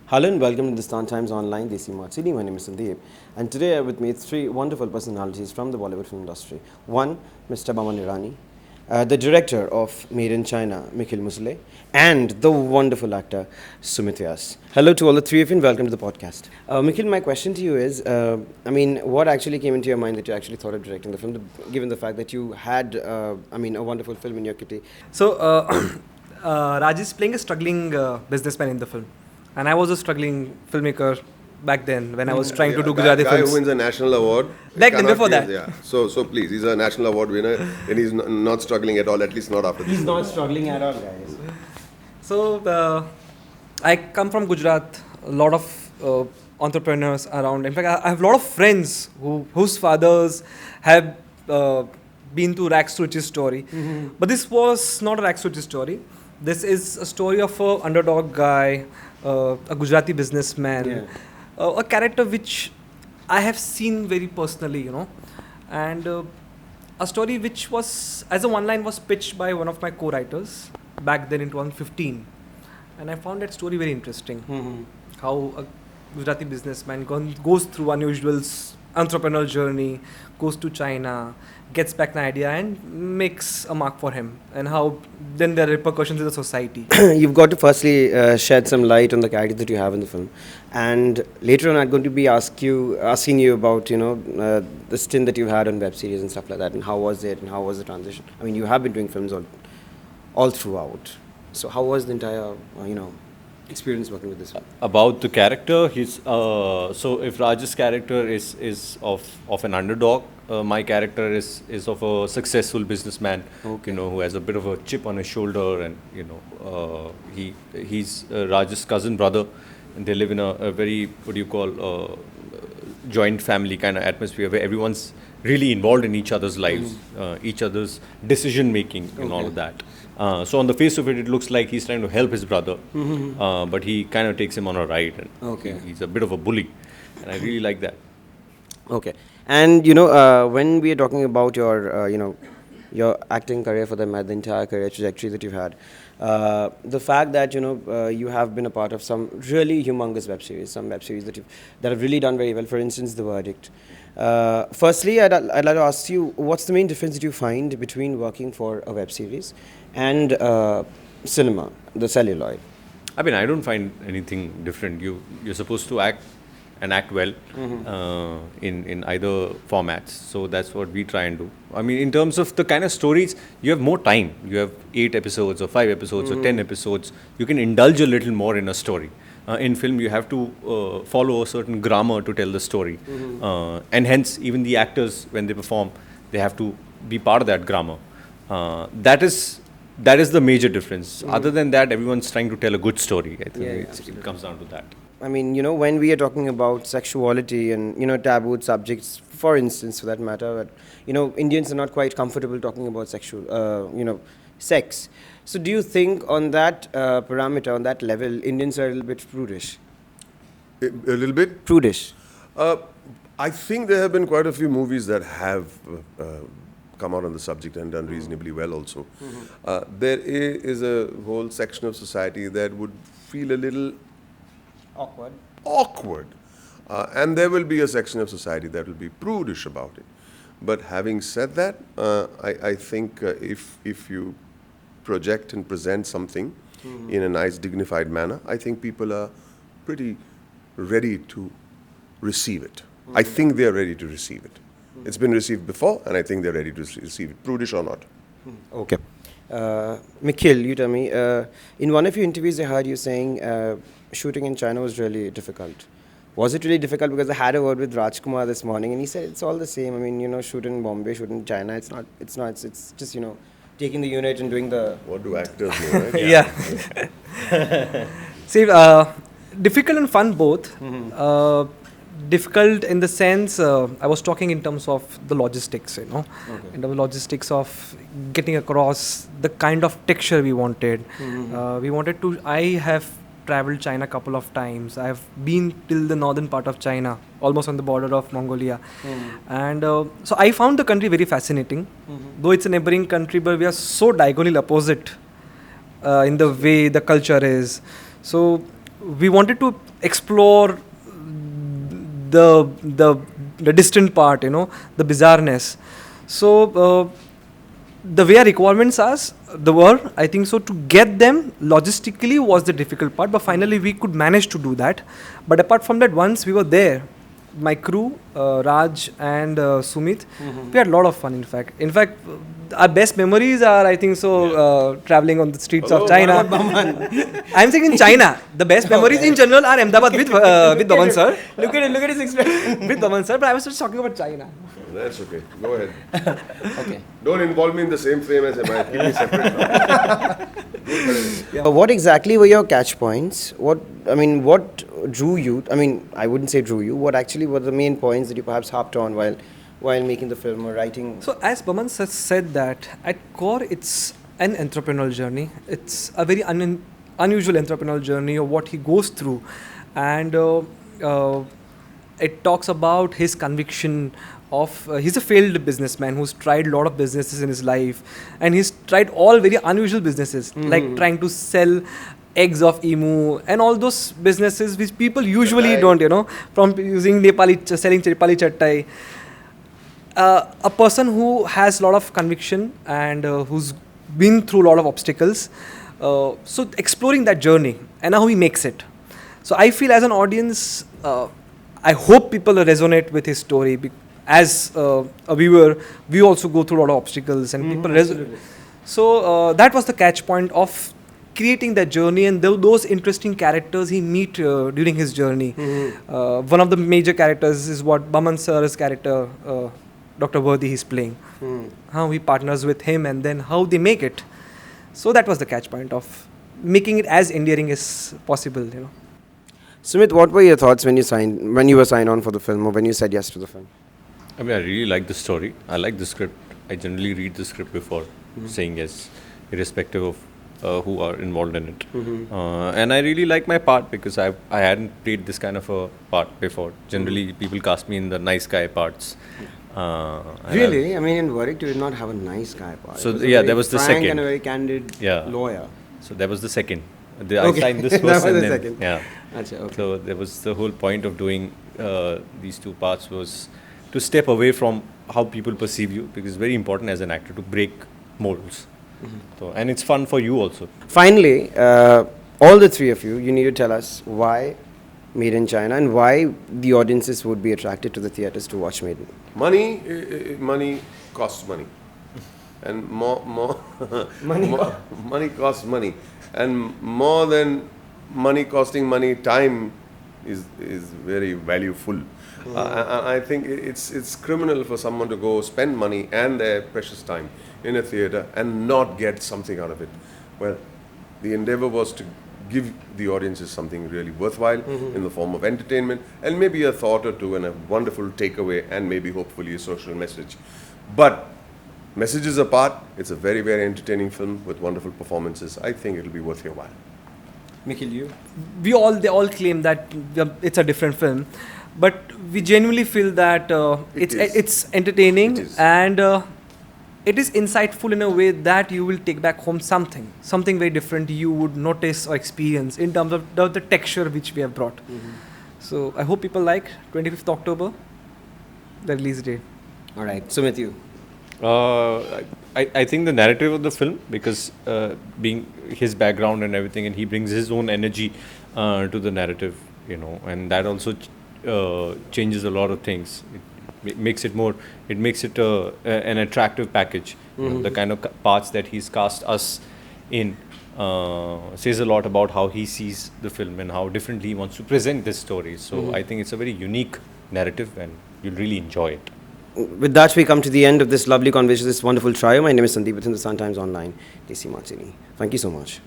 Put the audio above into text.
Hello and welcome to the Stan Times Online, DC Mart City. My name is Sandeep, and today I have with me three wonderful personalities from the Bollywood film industry. One, Mr. Boman Irani, the director of Made in China, Mikhil Musale, and the wonderful actor Sumit Vyas. Hello to all the three of you and welcome to the podcast. Mikhil, my question to you is, what actually came into your mind that you actually thought of directing the film, given the fact that you had, a wonderful film in your kitty? So, Raj is playing a struggling businessman in the film, and I was a struggling filmmaker back then when I was trying to do Gujarati guy films. who wins a national award. Back then, cannot before be- that. Yeah. So please, he's a national award winner and he's not struggling at all, at least not after this. He's not struggling at all, guys. So, I come from Gujarat. A lot of entrepreneurs around. In fact, I have a lot of friends whose fathers have been to rags to riches story. But this was not a rags to riches story. This is a story of a underdog guy, a Gujarati businessman, a character which I have seen very personally, and a story which was, as a one line, was pitched by one of my co-writers back then in 2015, and I found that story very interesting. How a Gujarati businessman goes through unusual entrepreneurial journey, goes to China, gets back an idea and makes a mark for him, and how then there are repercussions in the society. You've got to firstly shed some light on the character that you have in the film, and later on I'm going to be asking you about the stint that you had on web series and stuff like that, and how was it and how was the transition. I mean, you have been doing films all throughout, so how was the entire experience working with this film? About the character, so if Raj's character is of an underdog, my character is of a successful businessman, who has a bit of a chip on his shoulder, and he's Raj's cousin brother, and they live in a very, joint family kind of atmosphere where everyone's really involved in each other's lives, each other's decision making and all of that. So on the face of it, it looks like he's trying to help his brother, but he kind of takes him on a ride, and he's a bit of a bully, and I really like that. Okay, and when we are talking about your acting career for the entire career trajectory that you've had, the fact that you have been a part of some really humongous web series, some web series that have really done very well. For instance, The Verdict. Firstly, I'd like to ask you, what's the main difference that you find between working for a web series and cinema, the celluloid? I mean, I don't find anything different. You're supposed to act well in either formats. So that's what we try and do. I mean, in terms of the kind of stories, you have more time. You have 8 episodes or 5 episodes or 10 episodes. You can indulge a little more in a story. In film, you have to follow a certain grammar to tell the story. And hence, even the actors, when they perform, they have to be part of that grammar. That is the major difference. Other than that, everyone's trying to tell a good story. I think it comes down to that. I mean, when we are talking about sexuality and, taboo subjects, for instance, for that matter, but, Indians are not quite comfortable talking about sex. So do you think on that parameter, on that level, Indians are a little bit prudish? A little bit? Prudish. I think there have been quite a few movies that have come out on the subject and done reasonably well also. There is a whole section of society that would feel a little awkward. And there will be a section of society that will be prudish about it. But having said that, I think if you project and present something in a nice, dignified manner, I think people are pretty ready to receive it. I think they are ready to receive it. It's been received before, and I think they're ready to receive it, prudish or not. Okay. Mikhil, you tell me, in one of your interviews I heard you saying shooting in China was really difficult. Was it really difficult? Because I had a word with Rajkumar this morning and he said it's all the same. I mean, shoot in Bombay, shoot in China, it's just, taking the unit and doing the... What do actors know, right? Yeah. See, difficult and fun both. Difficult in the sense, I was talking in terms of the logistics, in the logistics of getting across the kind of texture we wanted. I have traveled China a couple of times. I have been till the northern part of China, almost on the border of Mongolia. And so I found the country very fascinating. Though it's a neighboring country, but we are so diagonally opposite in the way the culture is. So we wanted to explore the distant part, the bizarreness. So the way our requirements were, I think so, to get them logistically was the difficult part, but finally we could manage to do that. But apart from that, once we were there, my crew, Raj and Sumit, we had a lot of fun. In fact, our best memories are, I think so, traveling on the streets of China. I'm saying in China, the best memories in general are Ahmedabad with Boman sir. Look at his expression. With Boman sir, but I was just talking about China. That's okay. Go ahead. Okay. Don't involve me in the same frame as him. Keep me separate. What exactly were your catch points? What drew you? I mean, I wouldn't say drew you. What actually were the main points that you perhaps harped on while making the film or writing? So as Boman sir said that at core it's an entrepreneurial journey. It's a very unusual entrepreneurial journey of what he goes through, and it talks about his conviction of he's a failed businessman who's tried a lot of businesses in his life, and he's tried all very unusual businesses like trying to sell eggs of emu and all those businesses which people usually don't, from using selling Nepali chattai. A person who has a lot of conviction and who's been through a lot of obstacles, so exploring that journey and how he makes it. So I feel as an audience, I hope people resonate with his story. As a viewer, we also go through a lot of obstacles and people resonate. So that was the catch point of creating that journey, and those interesting characters he meet during his journey. One of the major characters is what Boman sir's character, Dr. Worthy, he's playing. How he partners with him and then how they make it. So that was the catch point of making it as endearing as possible. Sumit, what were your thoughts when you were signed on for the film, or when you said yes to the film? I mean, I really like the story. I like the script. I generally read the script before saying yes, irrespective of who are involved in it. And I really like my part because I hadn't played this kind of a part before. Generally, people cast me in the nice guy parts. Really? I mean, in Warwick, you did not have a nice guy part. So there was the frank second. And a very candid lawyer. So that was the second. Okay. I signed this first That was and the then second. yeah. Achha, okay. So there was the whole point of doing these two parts was to step away from how people perceive you, because it's very important as an actor to break molds. So, and it's fun for you also. Finally, all the three of you need to tell us why Made in China and why the audiences would be attracted to the theatres to watch Made in. Money costs money, and more money costs money, and more than money costing money, time is very valuable. I think it's criminal for someone to go spend money and their precious time in a theatre and not get something out of it. Well, the endeavour was to give the audiences something really worthwhile in the form of entertainment and maybe a thought or two and a wonderful takeaway and maybe hopefully a social message. But messages apart, it's a very, very entertaining film with wonderful performances. I think it'll be worth your while. Mikhil, you? They all claim that it's a different film, but we genuinely feel that it's entertaining. It is. And it is insightful in a way that you will take back home something very different you would notice or experience in terms of the texture which we have brought. So I hope people like 25th October, the release date. All right, Sumit, you? I think the narrative of the film, because being his background and everything, and he brings his own energy to the narrative, and that also changes a lot of things. It makes it an attractive package. The kind of parts that he's cast us in says a lot about how he sees the film and how differently he wants to present this story. So I think it's a very unique narrative and you'll really enjoy it. With that, we come to the end of this lovely conversation, this wonderful trio. My name is Sandeep with Hindustan Times Online, DC Martini. Thank you so much.